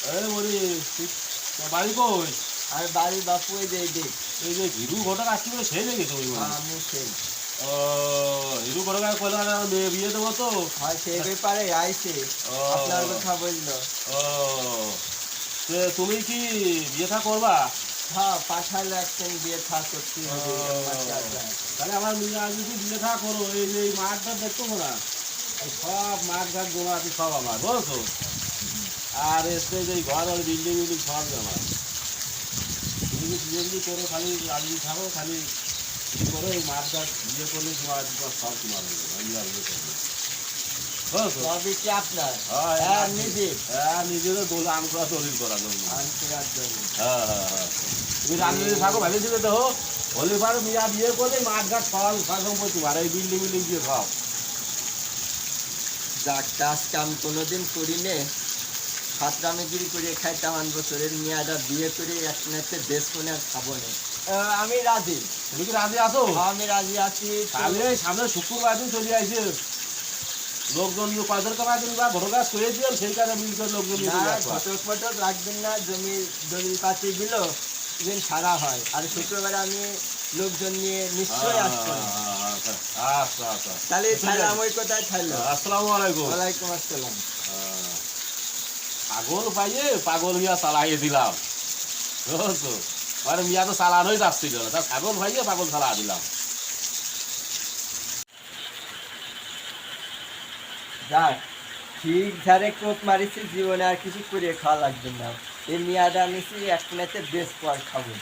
এই বলি বাড়ি কই? আর বাড়ি বাপু এই যে এই যে হিরু ঘটক আসছি বলে সেই দেখেছো ওই বলি? আমি সেই ও হিরু ঘটক কইলো মেয়ে বিয়ে দেবো তো। হয় সেই ব্যাপারে আইছে ও আপনার কথা বললো। ও তুমি কি বিয়ে থা করবা? হ্যাঁ পাঠালো একদিন বিয়ে থা করছি তাহলে আমার মেয়ে আজ যদি বিয়ে থা করো এই যে এই মাঠটা দেখতো না, এই সব মাঠ ঘাট গোমাটি সব আমার বুঝছো। আর এসে যে ঘর আর বিল্ডিং বিল্ডিং সব আমার। তুমি যদি বিয়ে যদি করো খালি রাজি থাকো, খালি কি করো এই মাঠ ঘাট বিয়ে করলে তোমার সব তোমার হয়ে যাবে। আমি আর বিয়ে করবো বুঝছো। সবই কি আপনার? হ্যাঁ হ্যাঁ নিজে হ্যাঁ নিজেরও দোল আম করা দলিল করা জন্য। আনসার জন্য হ্যাঁ হ্যাঁ হ্যাঁ তুমি রাজনীতি থাকো ভালো ছিল দেখো হলে পারো মিয়া বিয়ে করলে মাঠ ঘাট ফল সম্পত্তি আর এই বিল্ডিং বিল্ডিং দিয়ে সব। যাক কাজ কাম কোনোদিন করি নে ফাতরামিগিরি করে খাইতাম 5 বছরের মেয়াদা বিয়ে করে এক নাতে দেশ কোনে আর খাবো না। আমি রাজি। তুমি কি রাজি আছো? আমি রাজি আছি। তাহলে সামনে শুক্রবার দিন চলে আসছে লোকজন কয়জন কামাই দিন বা ভোট গাছ করে দিও সেই কাজে মিল করে লোকজন ফটো ফটো রাখবেন না, জমি দলিল পাতি দিল দিন সারা হয় আর শুক্রবারে আমি লোকজন নিয়ে নিশ্চয়ই আসবো। আচ্ছা আচ্ছা তাহলে থাইলাম ওই কোথায় থাইলো। আসসালামু আলাইকুম। ওয়ালাইকুম আসসালাম। পাগল পাইয়ে পাগল মিয়া চালাইয়ে দিলাম বুঝছো। মানে মিয়া তো চালানোই যাচ্ছিল না, তা ছাগল ভাইয়ে পাগল চালা দিলাম। যাক ঠিক ধারে কোপ মারিছি জীবনে আর কিছু করে খাওয়া লাগবে না। এই মেয়াদা নিছি এক প্লেটে বেশ পর খাবো।